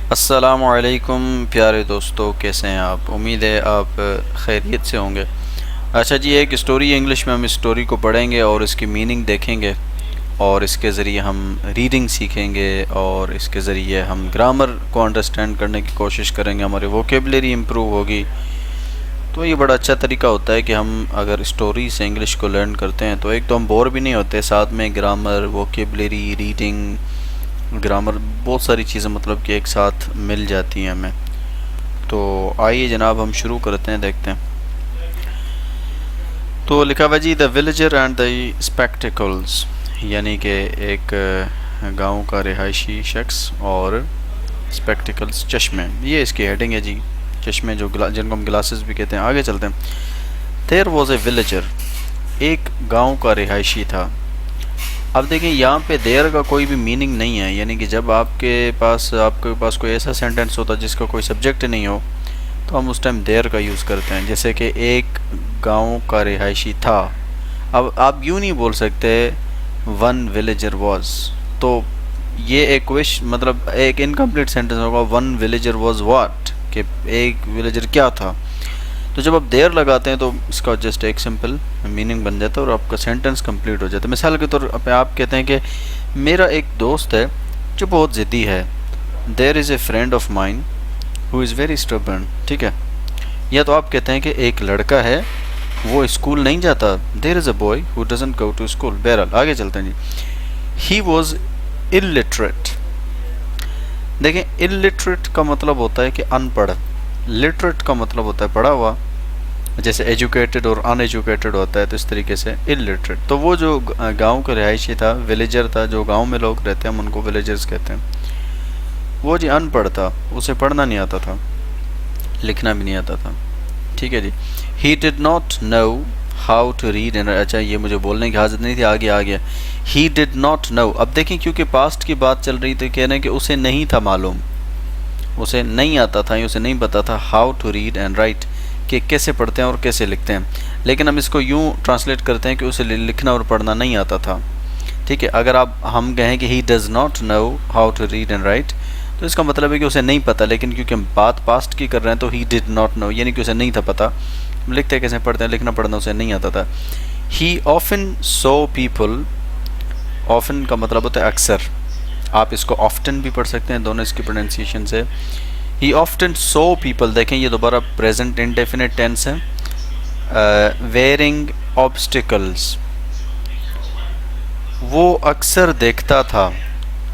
السلام علیکم پیارے دوستو، کیسے ہیں آپ؟ امید ہے آپ خیریت سے ہوں گے۔ اچھا جی، ایک اسٹوری ہے انگلش میں، ہم اس اسٹوری کو پڑھیں گے اور اس کی میننگ دیکھیں گے، اور اس کے ذریعے ہم ریڈنگ سیکھیں گے، اور اس کے ذریعے ہم گرامر کو انڈرسٹینڈ کرنے کی کوشش کریں گے، ہماری ووکیبلری امپروو ہوگی۔ تو یہ بڑا اچھا طریقہ ہوتا ہے کہ ہم اگر اسٹوری سے انگلش کو لرن کرتے ہیں تو ایک تو ہم بور بھی نہیں ہوتے، ساتھ میں گرامر، ووکیبلری، ریڈنگ، گرامر، بہت ساری چیزیں مطلب کہ ایک ساتھ مل جاتی ہیں ہمیں۔ تو آئیے جناب ہم شروع کرتے ہیں، دیکھتے ہیں۔ تو لکھا ہوا جی، دا ولیجر اینڈ دی اسپیکٹیکلز، یعنی کہ ایک گاؤں کا رہائشی شخص اور اسپیکٹیکلز چشمے، یہ اس کی ہیڈنگ ہے جی، چشمے جو جن کو ہم گلاسز بھی کہتے ہیں۔ آگے چلتے ہیں۔ دیر واز اے ولیجر، ایک گاؤں کا رہائشی تھا۔ اب دیکھیں یہاں پہ دیر کا کوئی بھی میننگ نہیں ہے، یعنی کہ جب آپ کے پاس کوئی ایسا سینٹنس ہوتا جس کا کوئی سبجیکٹ نہیں ہو تو ہم اس ٹائم دیر کا یوز کرتے ہیں، جیسے کہ ایک گاؤں کا رہائشی تھا۔ اب آپ یوں نہیں بول سکتے ون ولیجر واز، تو یہ ایک مطلب ایک انکمپلیٹ سینٹنس ہوگا، ون ولیجر واز واٹ، کہ ایک ولیجر کیا تھا۔ تو جب آپ دیر لگاتے ہیں تو اس کا جسٹ ایک سمپل میننگ بن جاتا ہے اور آپ کا سینٹنس کمپلیٹ ہو جاتا ہے۔ مثال کے طور پہ آپ کہتے ہیں کہ میرا ایک دوست ہے جو بہت ضدی ہے، there is a friend of mine who is very stubborn, ٹھیک ہے۔ یا تو آپ کہتے ہیں کہ ایک لڑکا ہے وہ اسکول نہیں جاتا، there is a boy who doesn't go to school. بہرحال آگے چلتے ہیں جی۔ ہی واز illiterate، دیکھیں illiterate کا مطلب ہوتا ہے کہ ان پڑھ، لٹریٹ کا مطلب ہوتا ہے پڑھا ہوا، جیسے ایجوکیٹڈ اور ان ایجوکیٹڈ ہوتا ہے، تو اس طریقے سے illiterate۔ تو وہ جو گاؤں کا رہائشی تھا، ولیجر تھا، جو گاؤں میں لوگ رہتے ہیں ہم ان کو ولیجرز کہتے ہیں، وہ جی ان پڑھ تھا، اسے پڑھنا نہیں آتا تھا، لکھنا بھی نہیں آتا تھا، ٹھیک ہے جی۔ he did not know how to read and اچھا یہ مجھے بولنے کی حاجت نہیں تھی، آگے آ گیا۔ he did not know، اب دیکھیں کیونکہ پاسٹ کی بات چل رہی تو کہہ رہے ہیں کہ اسے نہیں تھا معلوم، اسے نہیں آتا تھا، اسے نہیں پتا تھا how to read and write، کہ کیسے پڑھتے ہیں اور کیسے لکھتے ہیں۔ لیکن ہم اس کو یوں ٹرانسلیٹ کرتے ہیں کہ اسے لکھنا اور پڑھنا نہیں آتا تھا، ٹھیک ہے۔ اگر ہم کہیں کہ he does not know how to read and write، تو اس کا مطلب ہے کہ اسے نہیں پتا، لیکن کیونکہ ہم بات پاسٹ کی کر رہے ہیں تو he did not know، یعنی کہ اسے نہیں تھا پتا، لکھتے کیسے پڑھتے ہیں، لکھنا پڑھنا اسے نہیں آتا تھا۔ he often saw people، often کا مطلب ہوتا ہے اکثر، آپ اس کو often بھی پڑھ سکتے ہیں، دونوں اس کی پروننسیشن سے۔ he often saw people، دیکھیں یہ دوبارہ present indefinite tense ہے، wearing obstacles، وہ اکثر دیکھتا تھا،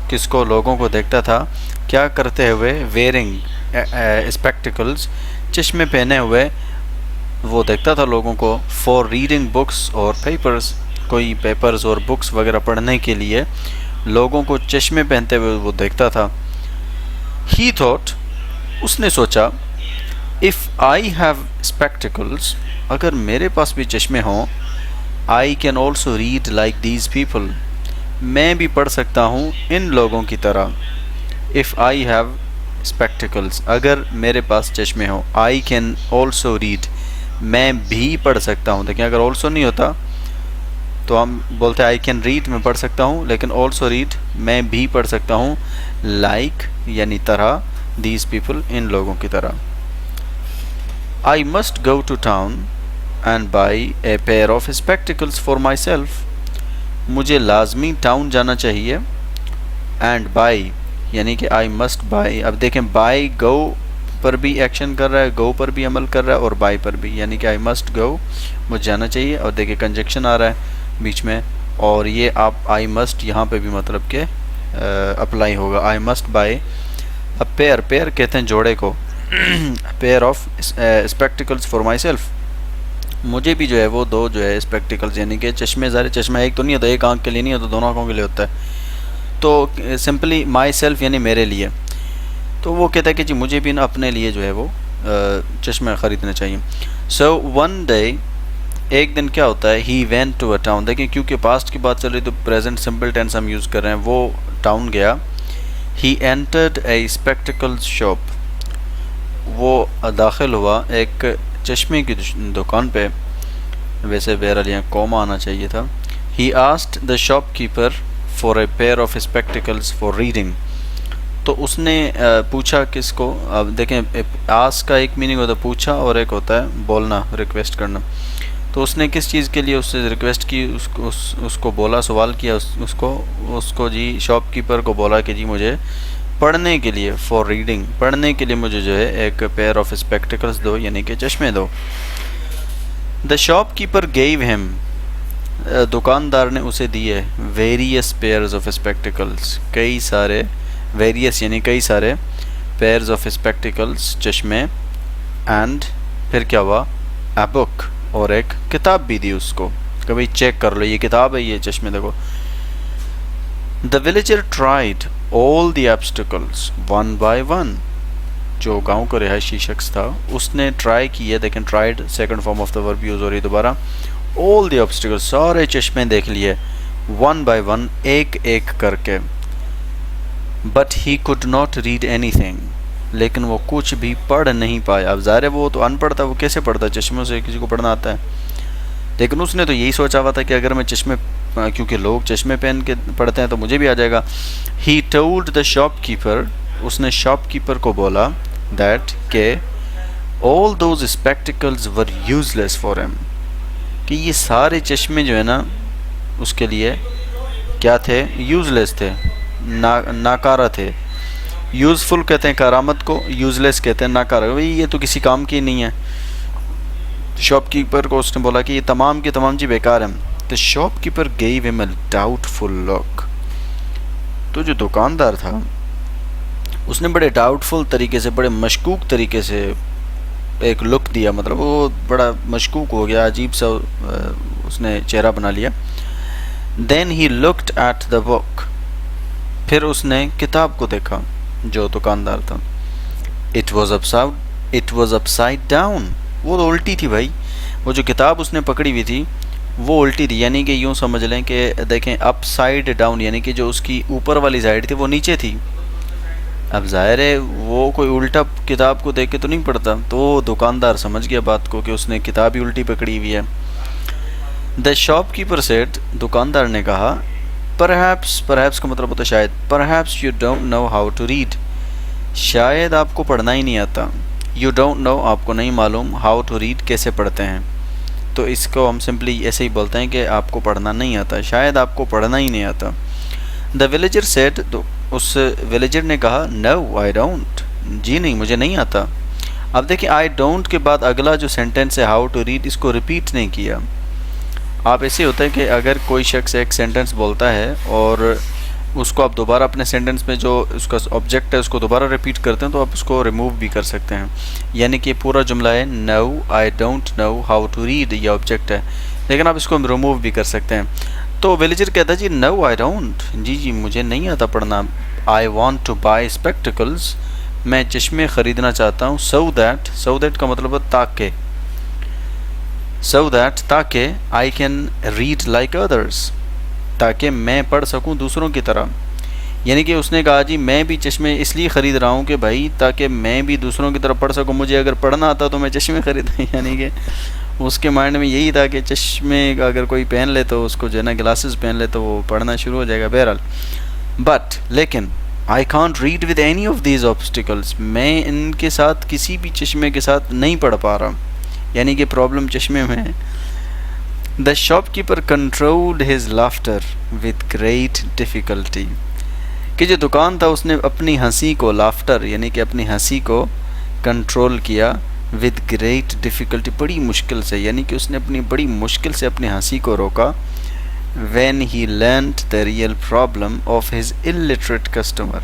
کس کو؟ لوگوں کو دیکھتا تھا کیا کرتے ہوئے، wearing spectacles، چشمے پہنے ہوئے، وہ دیکھتا تھا لوگوں کو for reading books اور papers، کوئی پیپرز اور بکس وغیرہ پڑھنے کے لیے لوگوں کو چشمے پہنتے ہوئے وہ دیکھتا تھا۔ he thought، اس نے سوچا if I have spectacles، اگر میرے پاس بھی چشمے ہوں، I can also read like these people، میں بھی پڑھ سکتا ہوں ان لوگوں کی طرح۔ if I have spectacles، اگر میرے پاس چشمے ہوں، I can also read، میں بھی پڑھ سکتا ہوں۔ دیکھیں اگر also نہیں ہوتا تو ہم بولتے I can read، میں پڑھ سکتا ہوں، لیکن also read، میں بھی پڑھ سکتا ہوں، like یعنی طرح، these people، ان لوگوں کی طرح۔ I must go to town and buy a pair of spectacles for myself، مجھے لازمی ٹاؤن جانا چاہیے، and buy یعنی کہ I must buy، اب دیکھیں buy go پر بھی ایکشن کر رہا ہے، go پر بھی عمل کر رہا ہے اور buy پر بھی، یعنی کہ I must go، مجھے جانا چاہیے، اور دیکھیں کنجکشن آ رہا ہے بیچ میں، اور یہ آپ I must یہاں پہ بھی مطلب کہ اپلائی ہوگا۔ I must buy a pair کہتے ہیں جوڑے کو، pair of spectacles for myself، مجھے بھی جو ہے وہ دو جو ہے اسپیکٹیکلز، یعنی کہ چشمے، ظاہر چشمہ ایک تو نہیں ہوتا، ایک آنکھ کے لیے نہیں ہوتا، دونوں آنکھوں کے لیے ہوتا ہے، تو سمپلی مائی سیلف یعنی میرے لیے۔ تو وہ کہتا ہے کہ جی مجھے بھی نا اپنے لیے جو ہے وہ چشمے خریدنا چاہیے۔ سو ون ڈے، ایک دن کیا ہوتا ہے، he went to a town, دیکھیں کیونکہ پاسٹ کی بات چل رہی تو پریزنٹ سمپل ٹینس ہم یوز کر رہے ہیں، وہ ٹاؤن گیا۔ ہی انٹرڈ اے اسپیکٹیکلز شاپ، وہ داخل ہوا ایک چشمے کی دکان پہ، ویسے بہرحال یہاں کوما آنا چاہیے تھا۔ He asked the shopkeeper for a pair of spectacles for reading, تو اس نے پوچھا کس کو، اب دیکھیں آس کا ایک میننگ ہوتا ہے پوچھا اور ایک ہوتا ہے بولنا، ریکویسٹ کرنا. تو اس نے کس چیز کے لیے اس سے ریکویسٹ کی، اس کو بولا، سوال کیا اس کو جی شاپ کیپر کو بولا کہ جی مجھے پڑھنے کے لیے، فار ریڈنگ، پڑھنے کے لیے مجھے جو ہے ایک پیئر آف اسپیکٹیکلس دو، یعنی کہ چشمے دو. The shopkeeper gave him, دکاندار نے اسے دیے ویریس پیئرز آف اسپیکٹیکلس، کئی سارے، ویریس یعنی کئی سارے، پیئرز آف اسپیکٹیکلس چشمے، اینڈ پھر کیا ہوا، اے بک، اور ایک کتاب بھی دی اس کو کہ بھئی چیک کر لو یہ کتاب ہے، یہ چشمے دیکھو. The villager tried all the spectacles one by one, جو گاؤں کا رہائشی شخص تھا اس نے ٹرائی کیا، دیکھیں tried second form of the ورب یوز ہو رہی دوبارہ، all the obstacles، سارے چشمے دیکھ لیے، one by one، ایک ایک کر کے. but he could not read anything، لیکن وہ کچھ بھی پڑھ نہیں پایا. اب ظاہر ہے وہ تو ان پڑھ تھا، وہ کیسے پڑھتا، چشموں سے کسی کو پڑھنا آتا ہے؟ لیکن اس نے تو یہی سوچا ہوا تھا کہ اگر میں چشمے، کیونکہ لوگ چشمے پہن کے پڑھتے ہیں تو مجھے بھی آ جائے گا. he told the shopkeeper، اس نے شاپ کیپر کو بولا that کہ all those spectacles were useless for him، کہ یہ سارے چشمے جو ہے نا اس کے لیے کیا تھے، یوز لیس تھے، ناکارہ تھے. یوزفل کہتے ہیں کارآمد کو، یوز لیس کہتے ہیں ناکارہ، یہ تو کسی کام کی نہیں ہے. شاپ کیپر کو اس نے بولا کہ یہ تمام کے تمام جی بیکار ہیں. The shopkeeper gave him a doubtful look، تو جو دکاندار تھا اس نے بڑے ڈاؤٹ فل طریقے سے، بڑے مشکوک طریقے سے ایک لک دیا، مطلب وہ بڑا مشکوک ہو گیا، عجیب سا اس نے چہرہ بنا لیا. دین ہی لکڈ ایٹ دا بک، پھر اس نے کتاب کو دیکھا جو دکاندار تھا. It was up side down, وہ تو الٹی تھی بھائی، وہ جو کتاب اس نے پکڑی ہوئی تھی وہ الٹی تھی، یعنی کہ یوں سمجھ لیں کہ دیکھیں اپ سائڈ ڈاؤن، یعنی کہ جو اس کی اوپر والی سائڈ تھی وہ نیچے تھی. اب ظاہر ہے وہ کوئی الٹا کتاب کو دیکھ کے تو نہیں پڑھتا، تو دکاندار سمجھ گیا بات کو کہ اس نے کتاب ہی الٹی پکڑی ہوئی ہے. دا شاپ کیپر سیڈ، دکاندار نے کہا، پرہیپس کا مطلب ہوتا ہے شاید، perhaps you don't know how to read, شاید آپ کو پڑھنا ہی نہیں آتا. یو ڈونٹ نو، آپ کو نہیں معلوم، ہاؤ ٹو ریڈ، کیسے پڑھتے ہیں. تو اس کو ہم سمپلی ایسے ہی بولتے ہیں کہ آپ کو پڑھنا نہیں آتا، شاید آپ کو پڑھنا ہی نہیں آتا. دا ولیجر سیڈ، اس ولیجر نے کہا، نو آئی ڈونٹ، جی نہیں مجھے نہیں آتا. اب دیکھیں آئی ڈونٹ کے بعد اگلا جو سینٹنس ہے ہاؤ ٹو ریڈ، اس کو ریپیٹ نہیں کیا. آپ ایسے ہوتا ہے کہ اگر کوئی شخص ایک سینٹنس بولتا ہے اور اس کو آپ دوبارہ اپنے سینٹنس میں جو اس کا آبجیکٹ ہے اس کو دوبارہ ریپیٹ کرتے ہیں تو آپ اس کو ریموو بھی کر سکتے ہیں. یعنی کہ پورا جملہ ہے no I don't know how to read, یہ آبجیکٹ ہے، لیکن آپ اس کو ریموو بھی کر سکتے ہیں. تو ولیجر کہتا ہے جی نو آئی ڈونٹ، جی مجھے نہیں آتا پڑھنا. آئی وانٹ ٹو بائی اسپیکٹیکلس، میں چشمے خریدنا چاہتا ہوں. سو دیٹ کا مطلب ہے تاکہ، تاکہ آئی کین ریڈ لائک ادرس، تاکہ میں پڑھ سکوں دوسروں کی طرح. یعنی کہ اس نے کہا جی میں بھی چشمے اس لیے خرید رہا ہوں کہ بھائی تاکہ میں بھی دوسروں کی طرح پڑھ سکوں، مجھے اگر پڑھنا آتا تو میں چشمے خریدوں. یعنی کہ اس کے مائنڈ میں یہی تھا کہ چشمے اگر کوئی پہن لے تو اس کو جو ہے نا گلاسز پہن لے تو وہ پڑھنا شروع ہو جائے گا. بہرحال بٹ لیکن I can't read with any of these obstacles, میں ان کے ساتھ کسی بھی چشمے کے ساتھ نہیں پڑھ پا رہا، یعنی کہ پرابلم چشمے میں ہے. The shop keeper controlled his laughter with great difficulty, کہ جو دکان تھا اس نے اپنی ہنسی کو، لافٹر یعنی کہ اپنی ہنسی کو کنٹرول کیا، ود گریٹ ڈیفیکلٹی، بڑی مشکل سے، یعنی کہ اس نے اپنی بڑی مشکل سے اپنی ہنسی کو روکا. when he learnt the real problem of his illiterate customer،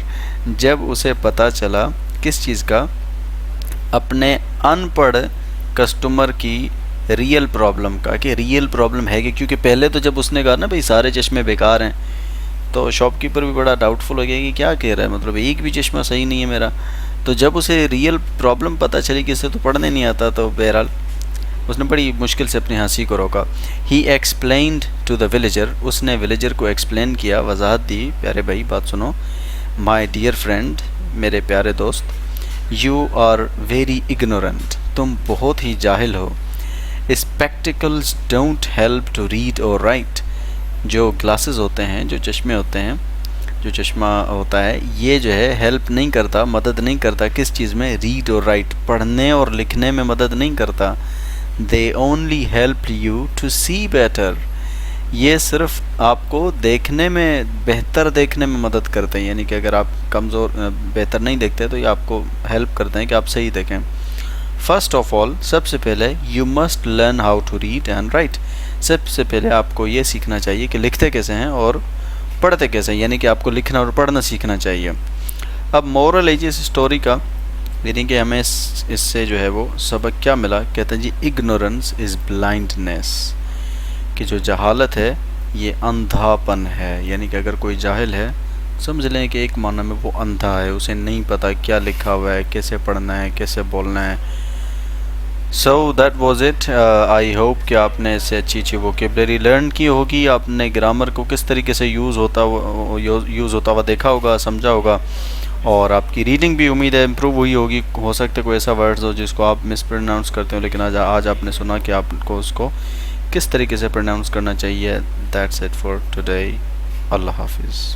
جب اسے پتہ چلا کس چیز کا، اپنے ان پڑھ کسٹمر کی ریئل پرابلم کا، کہ ریئل پرابلم ہے کہ کیونکہ پہلے تو جب اس نے کہا نا بھئی سارے چشمے بیکار ہیں تو شاپ کیپر بھی بڑا ڈاؤٹ فل ہو گیا کہ کیا کہہ رہا ہے، مطلب ایک بھی چشمہ صحیح نہیں ہے میرا. تو جب اسے ریئل پرابلم پتہ چلی کہ اسے تو پڑھنے نہیں آتا تو بہرحال اس نے بڑی مشکل سے اپنی ہنسی کو روکا. ہی ایکسپلینڈ ٹو دا ولیجر، اس نے ولیجر کو ایکسپلین کیا، وضاحت دی، پیارے بھائی بات سنو. مائی ڈیئر فرینڈ، میرے پیارے دوست، یو آر ویری اگنورنٹ، تم بہت ہی جاہل ہو. اسپیکٹیکلز ڈونٹ ہیلپ ٹو ریڈ اور رائٹ، جو گلاسز ہوتے ہیں، جو چشمے ہوتے ہیں، جو چشمہ ہوتا ہے یہ جو ہے ہیلپ نہیں کرتا، مدد نہیں کرتا کس چیز میں؟ ریڈ اور رائٹ، پڑھنے اور لکھنے میں مدد نہیں کرتا. The only help you to see better. یہ صرف آپ کو دیکھنے میں، بہتر دیکھنے میں مدد کرتے ہیں، یعنی کہ اگر آپ کمزور بہتر نہیں دیکھتے تو یہ آپ کو ہیلپ کرتے ہیں کہ آپ صحیح دیکھیں. فرسٹ آف آل، سب سے پہلے you must learn how to read and write. سب سے پہلے آپ کو یہ سیکھنا چاہیے کہ لکھتے کیسے ہیں اور پڑھتے کیسے ہیں، یعنی کہ آپ کو لکھنا اور پڑھنا سیکھنا چاہیے. اب مورل ہے جی اس اسٹوری کا، یعنی کہ ہمیں اس سے جو ہے وہ سبق کیا ملا؟ کہتے ہیں جی اگنورنس از بلائنڈنیس، کہ جو جہالت ہے یہ اندھا پن ہے. یعنی کہ اگر کوئی جاہل ہے سمجھ لیں کہ ایک معنی میں وہ اندھا ہے، اسے نہیں پتہ کیا لکھا ہوا ہے، کیسے پڑھنا ہے، کیسے بولنا ہے. So that was it. I hope کہ آپ نے اس سے اچھی ووکیبلری لرن کی ہوگی، آپ نے گرامر کو کس طریقے سے یوز ہوتا ہوا دیکھا ہوگا، سمجھا ہوگا، اور آپ کی ریڈنگ بھی امید ہے امپروو ہوئی ہوگی. ہو سکتا ہے کوئی ایسا ورڈز ہو جس کو آپ مس پروناؤنس کرتے ہو، لیکن آج آپ نے سنا کہ آپ کو اس کو کس طریقے سے پروناؤنس کرنا چاہیے. That's it for today. اللہ حافظ.